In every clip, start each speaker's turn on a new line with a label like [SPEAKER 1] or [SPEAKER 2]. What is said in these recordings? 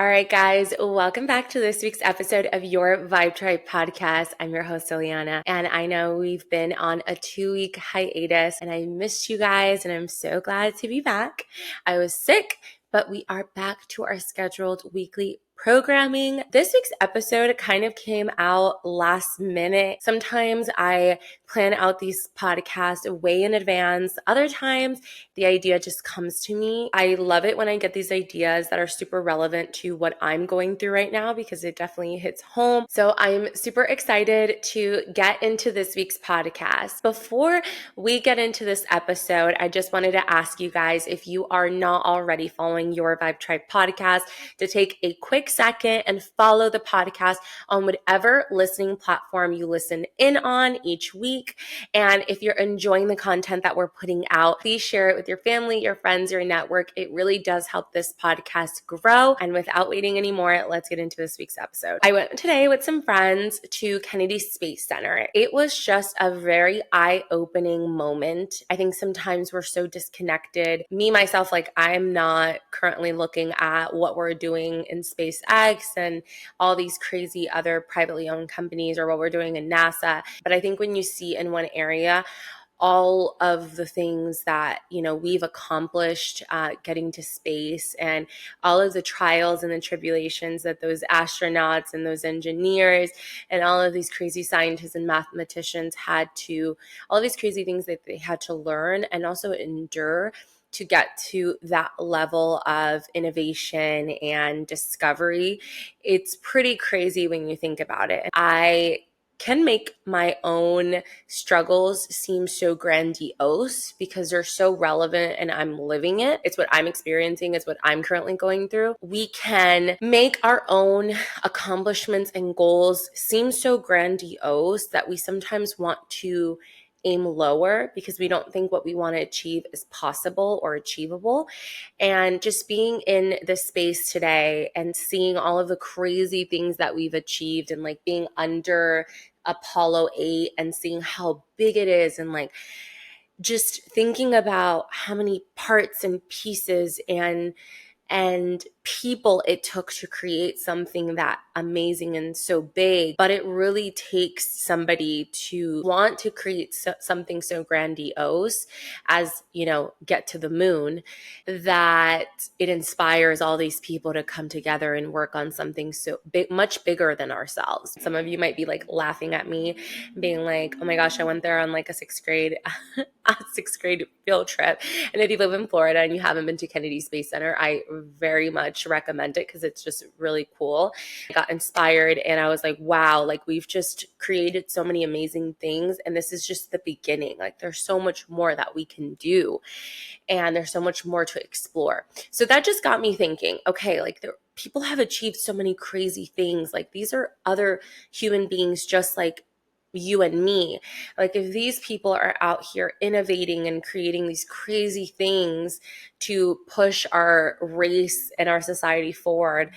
[SPEAKER 1] All right, guys, welcome back to this week's episode of Your Vibe Tribe podcast. I'm your host, Ileana, and I know we've been on a 2-week hiatus and I missed you guys, and I'm so glad to be back. I was sick, but we are back to our scheduled weekly programming. This week's episode kind of came out last minute. Sometimes I plan out these podcasts way in advance. Other times the idea just comes to me. I love it when I get these ideas that are super relevant to what I'm going through right now because it definitely hits home. So I'm super excited to get into this week's podcast. Before we get into this episode, I just wanted to ask you guys, if you are not already following Your Vibe Tribe podcast, to take a quick second and follow the podcast on whatever listening platform you listen in on each week. And if you're enjoying the content that we're putting out, please share it with your family, your friends, your network. It really does help this podcast grow. And without waiting anymore, let's get into this week's episode. I went today with some friends to Kennedy Space Center. It was just a very eye-opening moment. I think sometimes we're so disconnected. Me, myself, I'm not currently looking at what we're doing in SpaceX and all these crazy other privately owned companies or what we're doing in NASA. But I think when you see in one area all of the things that, we've accomplished getting to space, and all of the trials and the tribulations that those astronauts and those engineers and all of these crazy scientists and mathematicians all of these crazy things that they had to learn and also endure to get to that level of innovation and discovery. It's pretty crazy when you think about it. I can make my own struggles seem so grandiose because they're so relevant and I'm living it. It's what I'm experiencing. It's what I'm currently going through. We can make our own accomplishments and goals seem so grandiose that we sometimes want to aim lower because we don't think what we want to achieve is possible or achievable. And just being in this space today and seeing all of the crazy things that we've achieved, and being under Apollo 8 and seeing how big it is, and just thinking about how many parts and pieces and people it took to create something that amazing and so big. But it really takes somebody to want to create something so grandiose as, get to the moon, that it inspires all these people to come together and work on something so big, much bigger than ourselves. Some of you might be laughing at me, being like, oh my gosh, I went there on a sixth grade field trip. And if you live in Florida and you haven't been to Kennedy Space Center, I very much recommend it because it's just really cool. I got inspired and I was like, wow, we've just created so many amazing things. And this is just the beginning. There's so much more that we can do. And there's so much more to explore. So that just got me thinking, okay, people have achieved so many crazy things. These are other human beings just like you and me. If these people are out here innovating and creating these crazy things to push our race and our society forward,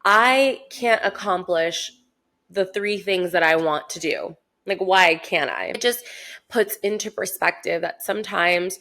[SPEAKER 1] I can't accomplish the 3 things that I want to do. Why can't I? It just puts into perspective that sometimes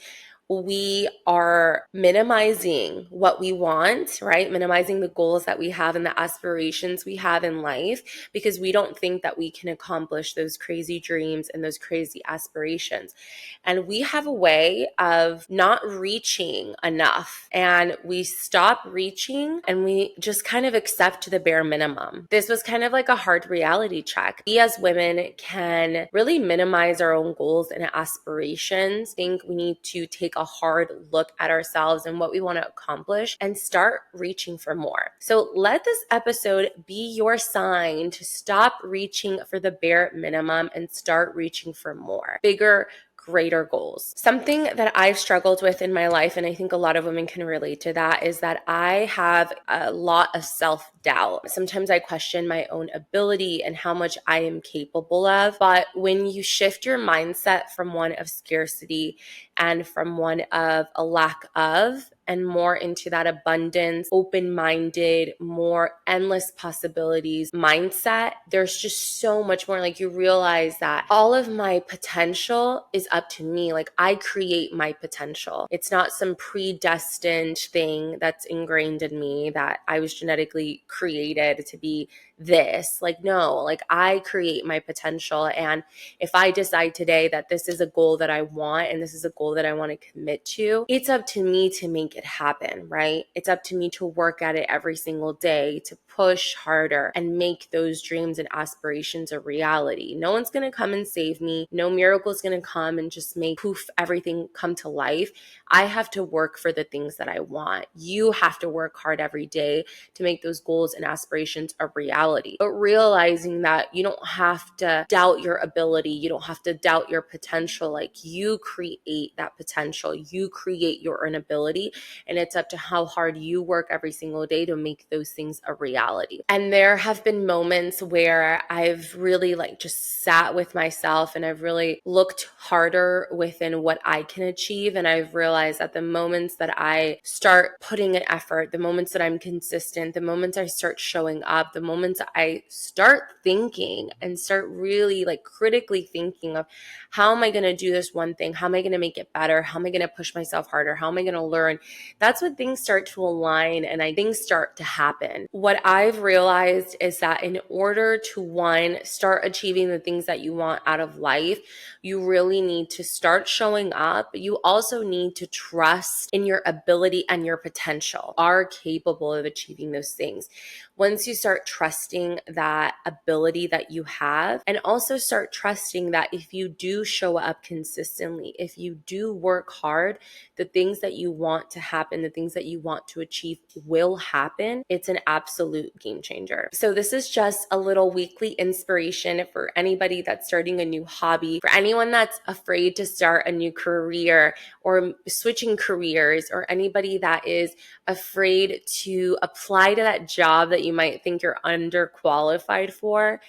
[SPEAKER 1] we are minimizing what we want, right? Minimizing the goals that we have and the aspirations we have in life because we don't think that we can accomplish those crazy dreams and those crazy aspirations. And we have a way of not reaching enough, and we stop reaching and we just kind of accept the bare minimum. This was kind of a hard reality check. We as women can really minimize our own goals and aspirations. I think we need to take a hard look at ourselves and what we want to accomplish and start reaching for more. So let this episode be your sign to stop reaching for the bare minimum and start reaching for more, bigger, greater goals. Something that I've struggled with in my life, and I think a lot of women can relate to that, is that I have a lot of self-doubt. Sometimes I question my own ability and how much I am capable of. But when you shift your mindset from one of scarcity and from one of a lack of, and more into that abundance, open-minded, more endless possibilities mindset, there's just so much more. Like, you realize that all of my potential is up to me. Like, I create my potential. It's not some predestined thing that's ingrained in me that I was genetically created to be this. Like, no, like, I create my potential. And if I decide today that this is a goal that I want and this is a goal that I want to commit to, it's up to me to make it happen, right? It's up to me to work at it every single day, to push harder and make those dreams and aspirations a reality. No one's going to come and save me. No miracle is going to come and just make poof, everything come to life. I have to work for the things that I want. You have to work hard every day to make those goals and aspirations a reality. But realizing that you don't have to doubt your ability, you don't have to doubt your potential. Like, you create that potential, you create your own ability, and it's up to how hard you work every single day to make those things a reality. And there have been moments where I've really just sat with myself and I've really looked harder within what I can achieve. And I've realized that the moments that I start putting an effort, the moments that I'm consistent, the moments I start showing up, the moments I start thinking and start really critically thinking of, how am I going to do this one thing? How am I going to make it better? How am I going to push myself harder? How am I going to learn? That's when things start to align and things start to happen. What I've realized is that in order to, one, start achieving the things that you want out of life, you really need to start showing up. You also need to trust in your ability and your potential. Are capable of achieving those things. Once you start trusting that ability that you have, and also start trusting that if you do show up consistently, if you do work hard, the things that you want to happen, the things that you want to achieve will happen. It's an absolute game changer. So this is just a little weekly inspiration for anybody that's starting a new hobby, for anyone that's afraid to start a new career or switching careers, or anybody that is afraid to apply to that job that you might think you're underqualified for.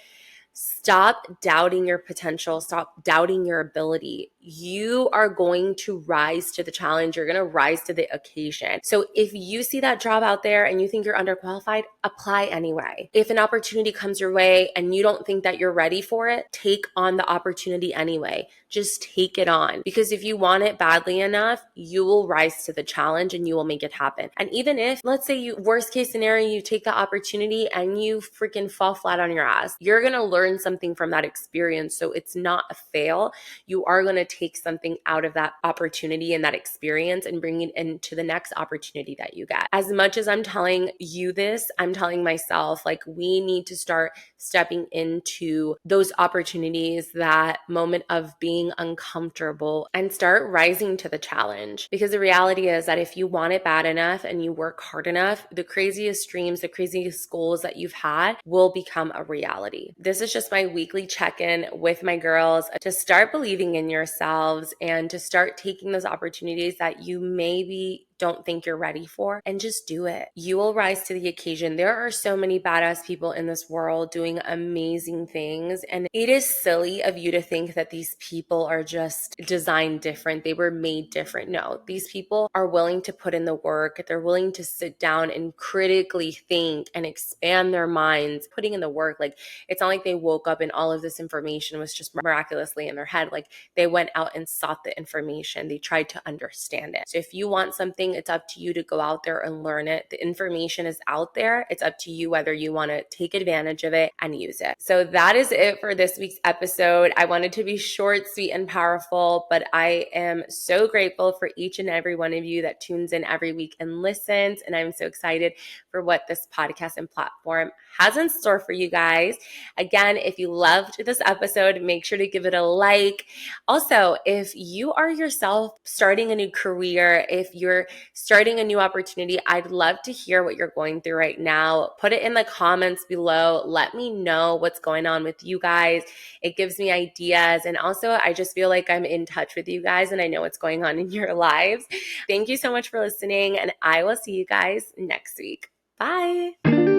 [SPEAKER 1] Stop doubting your potential. Stop doubting your ability. You are going to rise to the challenge. You're going to rise to the occasion. So if you see that job out there and you think you're underqualified, apply anyway. If an opportunity comes your way and you don't think that you're ready for it, take on the opportunity anyway. Just take it on, because if you want it badly enough, you will rise to the challenge and you will make it happen. And even if, let's say, worst case scenario, you take the opportunity and you freaking fall flat on your ass, you're going to learn something from that experience. So it's not a fail. You are going to take something out of that opportunity and that experience and bring it into the next opportunity that you get. As much as I'm telling you this, I'm telling myself, we need to start stepping into those opportunities, that moment of being uncomfortable, and start rising to the challenge. Because the reality is that if you want it bad enough and you work hard enough, the craziest dreams, the craziest goals that you've had will become a reality. This is just my weekly check-in with my girls to start believing in yourselves and to start taking those opportunities that you maybe don't think you're ready for, and just do it. You will rise to the occasion. There are so many badass people in this world doing amazing things, and it is silly of you to think that these people are just designed different. They were made different. No, these people are willing to put in the work. They're willing to sit down and critically think and expand their minds, putting in the work. It's not like they woke up and all of this information was just miraculously in their head. They went out and sought the information. They tried to understand it. So if you want something, it's up to you to go out there and learn it. The information is out there. It's up to you whether you want to take advantage of it and use it. So that is it for this week's episode. I wanted to be short, sweet, and powerful, but I am so grateful for each and every one of you that tunes in every week and listens. And I'm so excited for what this podcast and platform has in store for you guys. Again, if you loved this episode, make sure to give it a like. Also, if you are yourself starting a new career, if you're starting a new opportunity, I'd love to hear what you're going through right now. Put it in the comments below. Let me know what's going on with you guys. It gives me ideas. And also, I just feel like I'm in touch with you guys and I know what's going on in your lives. Thank you so much for listening, and I will see you guys next week. Bye.